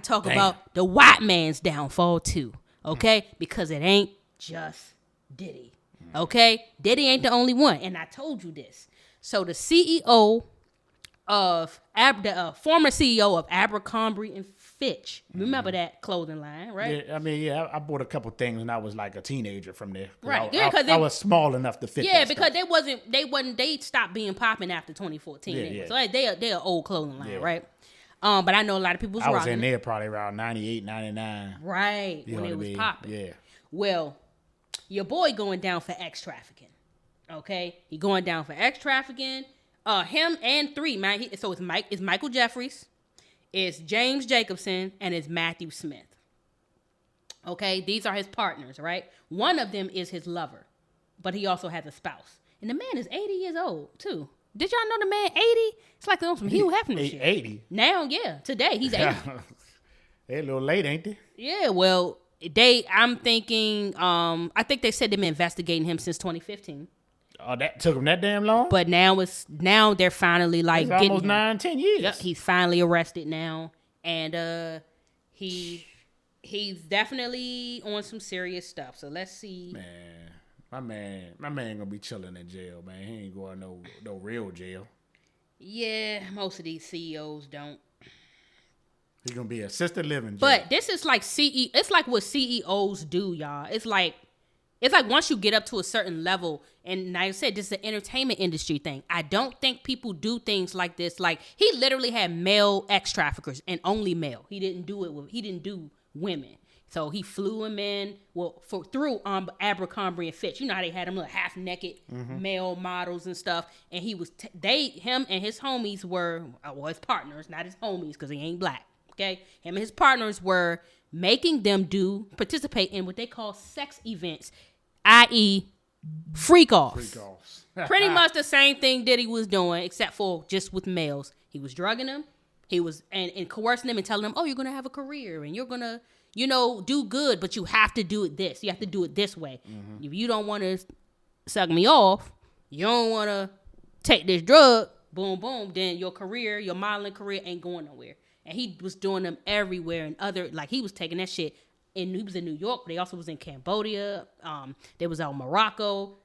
to talk about the white man's downfall too, okay? Because it ain't just Diddy, okay? Diddy ain't the only one, and I told you this. So the CEO of former CEO of Abercrombie&Fitch. Remember that clothing line, right? Yeah, I bought a couple things when I was like a teenager from there. Right, I was small enough to fit. Yeah, because they stopped being popping after 2014. Yeah. So they're an old clothing line, right? But I know a lot of people was rocking in there probably around 98, 99. Right, when it was popping. Yeah. Well, your boy going down for X trafficking. Okay, he going down for X trafficking. Him and three, man. So it's Michael Jeffries, it's James Jacobson, and it's Matthew Smith. Okay, these are his partners, right? One of them is his lover, but he also has a spouse. And the man is 80 years old, too. Did y'all know the man 80? It's like some Hugh Hefner shit. 80? Now, yeah. Today, he's 80. They're a little late, ain't they? Yeah, well, I'm thinking, I think they said they've been investigating him since 2015. Oh, that took him that damn long? But now they're finally like it's almost 9-10 years. Yep, he's finally arrested now, and he's definitely on some serious stuff. So let's see. Man, my man gonna be chilling in jail, man. He ain't going no real jail. Yeah, most of these CEOs don't. He's gonna be assisted living jail. But this is like it's like what CEOs do, y'all. It's like once you get up to a certain level, and like I said, this is an entertainment industry thing. I don't think people do things like this. Like, he literally had male ex traffickers and only male. He didn't do women. So he flew them in through Abercrombie&Fitch. You know how they had them little half naked male models and stuff. And him and his homies were his partners, not his homies, because he ain't black. Okay, him and his partners were making them participate in what they call sex events, i.e., freak offs. Pretty much the same thing Diddy was doing, except for just with males. He was drugging them. He was and coercing them and telling them, "Oh, you're gonna have a career and you're gonna, do good, but you have to do it this. You have to do it this way. If you don't want to suck me off, you don't want to take this drug. Boom, boom. Then your modeling career ain't going nowhere." And he was doing them everywhere, and he was taking that shit. And he was in New York, but he also was in Cambodia. They was out in Morocco,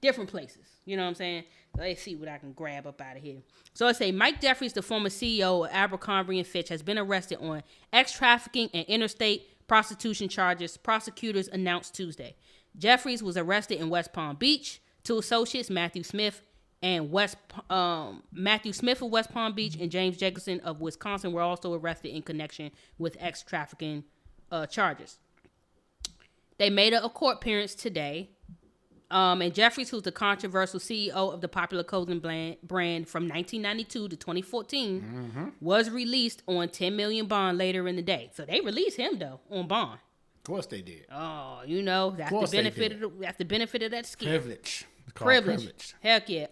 different places. You know what I'm saying? Let's see what I can grab up out of here. So I say Mike Jeffries, the former CEO of Abercrombie&Fitch, has been arrested on ex-trafficking and interstate prostitution charges, prosecutors announced Tuesday. Jeffries was arrested in West Palm Beach. Two associates, Matthew Smith of West Palm Beach and James Jacobson of Wisconsin, were also arrested in connection with ex-trafficking charges. They made a court appearance today. And Jeffries, who's the controversial CEO of the popular clothing brand from 1992 to 2014, was released on $10 million bond later in the day. So they released him, though, on bond. Of course they did. Oh, that's the benefit of that scheme. Privilege. Heck yeah.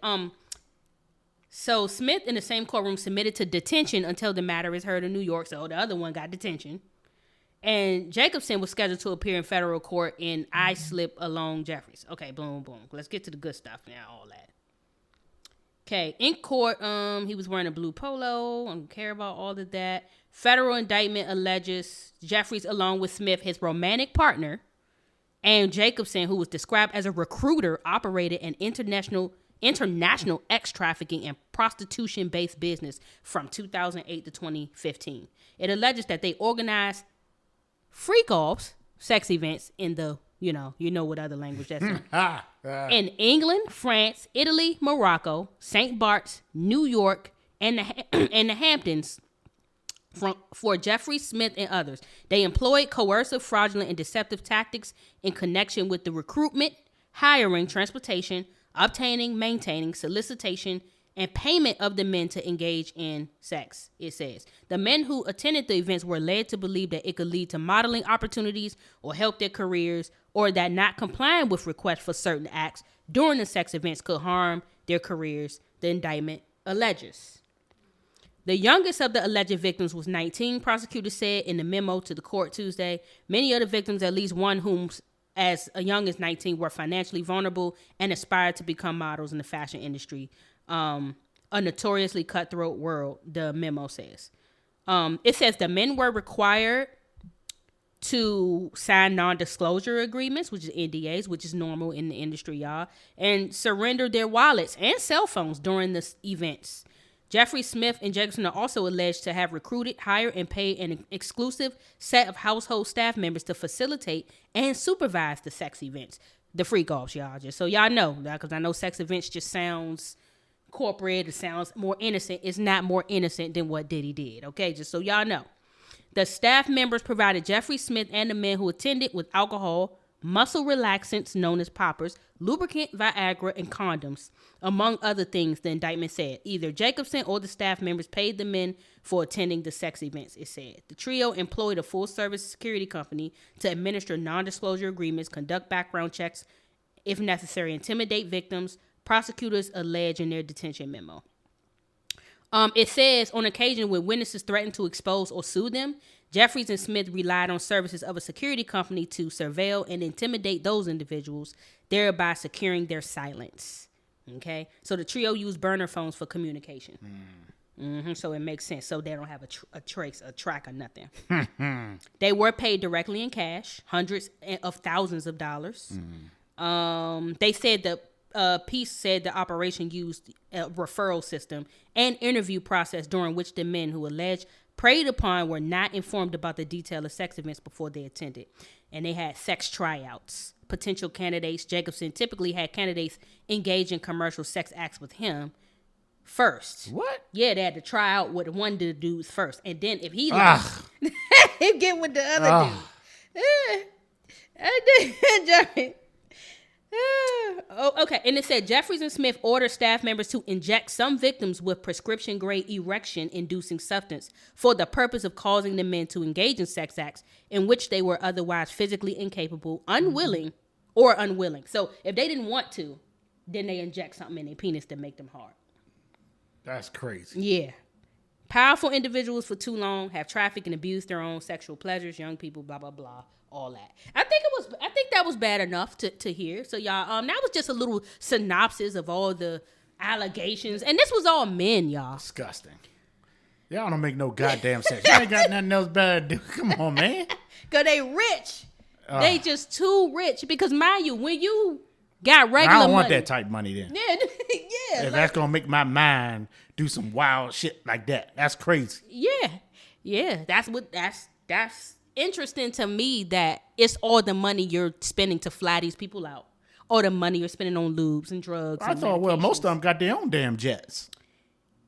So Smith in the same courtroom submitted to detention until the matter is heard in New York. So the other one got detention. And Jacobson was scheduled to appear in federal court in Islip along Jeffries. Okay, boom, boom. Let's get to the good stuff now, all that. Okay, in court, he was wearing a blue polo. I don't care about all of that. Federal indictment alleges Jeffries, along with Smith, his romantic partner, and Jacobson, who was described as a recruiter, operated an international ex-trafficking and prostitution-based business from 2008 to 2015. It alleges that they organized freak-offs, sex events in the, you know what other language that's in England, France, Italy, Morocco, St. Bart's, New York, and the Hamptons for Jeffrey Smith and others. They employed coercive, fraudulent, and deceptive tactics in connection with the recruitment, hiring, transportation, obtaining, maintaining, solicitation, and payment of the men to engage in sex, it says. The men who attended the events were led to believe that it could lead to modeling opportunities or help their careers, or that not complying with requests for certain acts during the sex events could harm their careers, the indictment alleges. The youngest of the alleged victims was 19, prosecutors said in the memo to the court Tuesday. Many of the victims, at least one whom as young as 19, were financially vulnerable and aspired to become models in the fashion industry, a notoriously cutthroat world, the memo says. It says the men were required to sign non-disclosure agreements, which is NDAs, which is normal in the industry, y'all, and surrender their wallets and cell phones during the events. Jeffries, Smith, and Jacobson are also alleged to have recruited, hired, and paid an exclusive set of household staff members to facilitate and supervise the sex events, the freak-offs, y'all. Just so y'all know, because I know sex events just sounds corporate, it sounds more innocent. It's not more innocent than what Diddy did, okay? Just so y'all know. The staff members provided Jeffrey Smith and the men who attended with alcohol, muscle relaxants known as poppers, lubricant, Viagra, and condoms, among other things, the indictment said. Either Jacobson or the staff members paid the men for attending the sex events, it said. The trio employed a full-service security company to administer non-disclosure agreements, conduct background checks, if necessary, intimidate victims, prosecutors allege in their detention memo. It says, on occasion when witnesses threatened to expose or sue them, Jeffries and Smith relied on services of a security company to surveil and intimidate those individuals, thereby securing their silence. Okay? So the trio used burner phones for communication. So it makes sense. So they don't have a track or nothing. They were paid directly in cash, hundreds of thousands of dollars. They said the Peace said the operation used a referral system and interview process during which the men who alleged preyed upon were not informed about the detail of sex events before they attended. And they had sex tryouts. Potential candidates, Jacobson typically had candidates engage in commercial sex acts with him first. What? Yeah, they had to try out with one of the dudes first. And then if he liked, he'd get with the other dude. Oh, okay. And it said Jeffries and Smith ordered staff members to inject some victims with prescription-grade erection-inducing substance for the purpose of causing the men to engage in sex acts in which they were otherwise physically incapable, unwilling. So if they didn't want to, then they inject something in their penis to make them hard. That's crazy. Yeah. Powerful individuals for too long have trafficked and abused their own sexual pleasures, young people, blah, blah, blah. All that. I think that was bad enough to hear. So y'all, that was just a little synopsis of all the allegations, and this was all men, y'all. Disgusting. Y'all don't make no goddamn sense. Y'all ain't got nothing else better to do. Come on, man. Cause they rich. They just too rich. Because mind you, when you got regular money, I don't want that type of money then. Yeah. If that's gonna make my mind do some wild shit like that, that's crazy. Yeah. That's interesting to me that it's all the money you're spending to fly these people out, or the money you're spending on lubes and drugs. I thought, well, most of them got their own damn jets.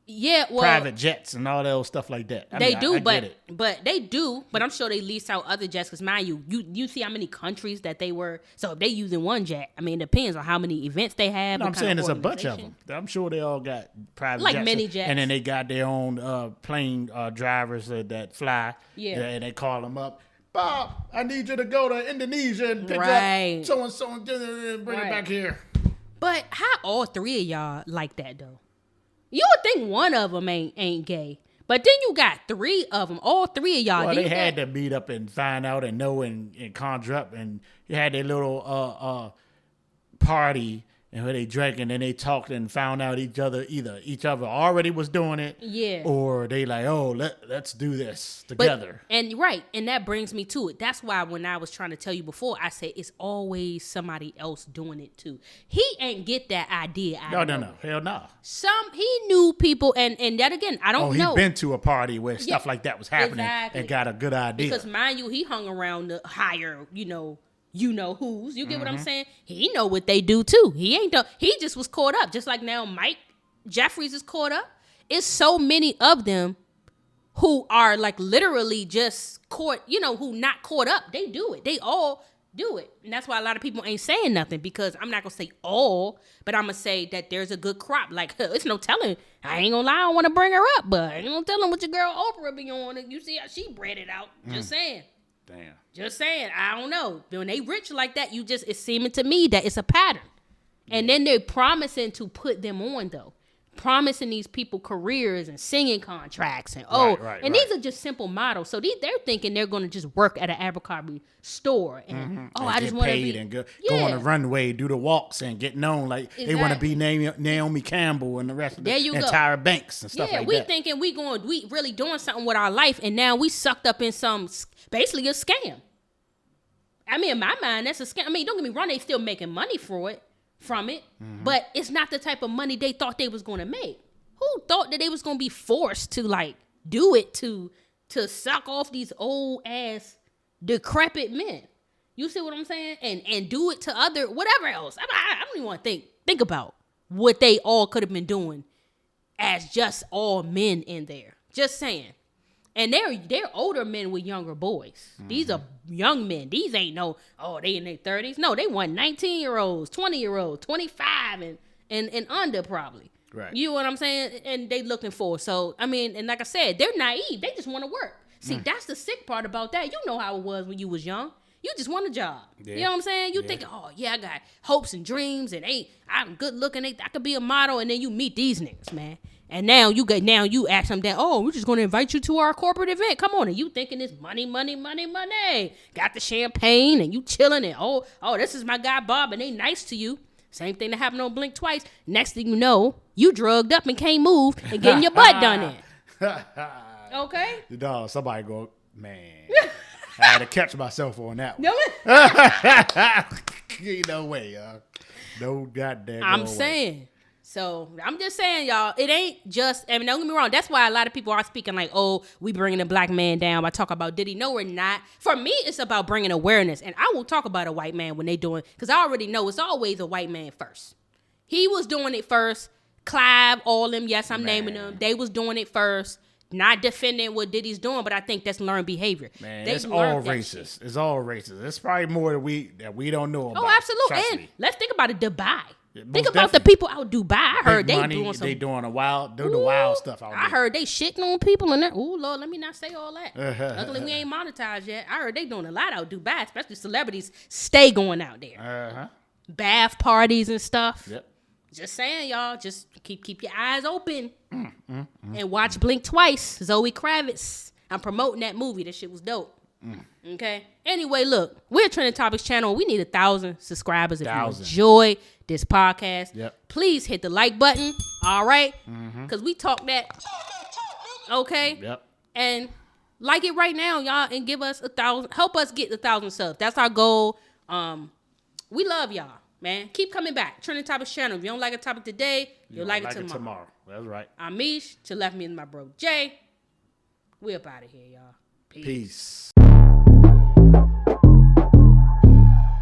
Yeah, well, private jets and all that old stuff like that. They do, but I'm sure they lease out other jets because, mind you see how many countries that they were. So if they using one jet, I mean, it depends on how many events they have. No, I'm saying there's a bunch of them. I'm sure they all got private like jets, mini jets, and then they got their own plane drivers that fly. Yeah, and they call them up. Bob, I need you to go to Indonesia and pick up so and so and bring it back here. But how all three of y'all like that though? You would think one of them ain't gay, but then you got three of them. All three of y'all. Well, they had to meet up and find out and know and conjure up, and you had their little party and where they drank and then they talked and found out each other already was doing it, or they like, oh, let's do this together. And that brings me to it. That's why when I was trying to tell you before, I said it's always somebody else doing it too. He ain't get that idea. No, hell no. He knew people, and that again, I don't know. He been to a party where stuff like that was happening and got a good idea. Because mind you, he hung around the higher, you know who's. You get what I'm saying? He know what they do too. He just was caught up. Just like now Mike Jeffries is caught up. It's so many of them who are like literally just caught, who not caught up. They do it. They all do it. And that's why a lot of people ain't saying nothing, because I'm not going to say all, but I'm going to say that there's a good crop. Like, it's no telling. I ain't going to lie. I don't want to bring her up, but I ain't going to tell them what your girl Oprah be on. And you see how she bred it out. Just saying. Damn. Just saying. I don't know. When they rich like that, it's seeming to me that it's a pattern. And then they're promising to put them on, though. promising these people careers and singing contracts and these are just simple models. So they're thinking they're going to just work at an Abercrombie store and I just want to paid be and go on the runway, do the walks and get known like they want to be Naomi Campbell and the rest of and Tyra Banks and stuff like that. We thinking we really doing something with our life, and now we sucked up in basically a scam. I mean, in my mind, that's a scam. I mean, don't get me wrong, they still making money from it, but it's not the type of money they thought they was going to make. Who thought that they was going to be forced to like do it to suck off these old ass decrepit men? You see what I'm saying? And do it to other whatever else. I don't even want to think about what they all could have been doing as just all men in there. Just saying. And they're older men with younger boys. These are young men. These ain't they in their 30s. No, they want 19-year-olds, 20-year-olds, 25 and under probably. Right. You know what I'm saying? And they looking for. So, I mean, and like I said, they're naive. They just want to work. See, that's the sick part about that. You know how it was when you was young. You just want a job. Yeah. You know what I'm saying? You think, I got hopes and dreams and I'm good looking. I could be a model. And then you meet these niggas, man. And now you ask them that, we're just going to invite you to our corporate event. Come on. And you thinking it's money. Got the champagne and you chilling and, this is my guy Bob and they nice to you. Same thing that happened on Blink Twice. Next thing you know, you drugged up and can't move and getting your butt done in. Okay? Dog, somebody go, man. I had to catch myself on that one. Ain't no way, y'all. No goddamn I'm saying. So, I'm just saying, y'all, it ain't just, don't get me wrong, that's why a lot of people are speaking like, we bringing a black man down by talking about Diddy. No, we're not. For me, it's about bringing awareness, and I will talk about a white man when they doing, because I already know it's always a white man first. He was doing it first. Clive, all them, yes, I'm naming them. They was doing it first. Not defending what Diddy's doing, but I think that's learned behavior. Man, it's all racist. It's all racist. It's probably more that we don't know about. Oh, absolutely. And let's think about it, Dubai. Think about the people out Dubai. I heard they doing some. They doing the wild stuff out there. I heard they shitting on people and that. Ooh, Lord, let me not say all that. Luckily, we ain't monetized yet. I heard they doing a lot out Dubai, especially celebrities stay going out there. Bath parties and stuff. Yep. Just saying, y'all. Just keep your eyes open and watch Blink Twice. Zoe Kravitz. I'm promoting that movie. That shit was dope. Okay. Anyway, look, we're a Trending Topics channel. We need 1,000 subscribers. If you enjoy this podcast, please hit the like button. All right, because we talk that. Okay. Yep. And like it right now, y'all, and give us 1,000. Help us get 1,000 subs. That's our goal. We love y'all, man. Keep coming back. Trending Topics channel. If you don't like a topic today, you'll like it tomorrow. That's right. I'm Meesh. To left me is my bro Jay. We up out of here, y'all. Peace.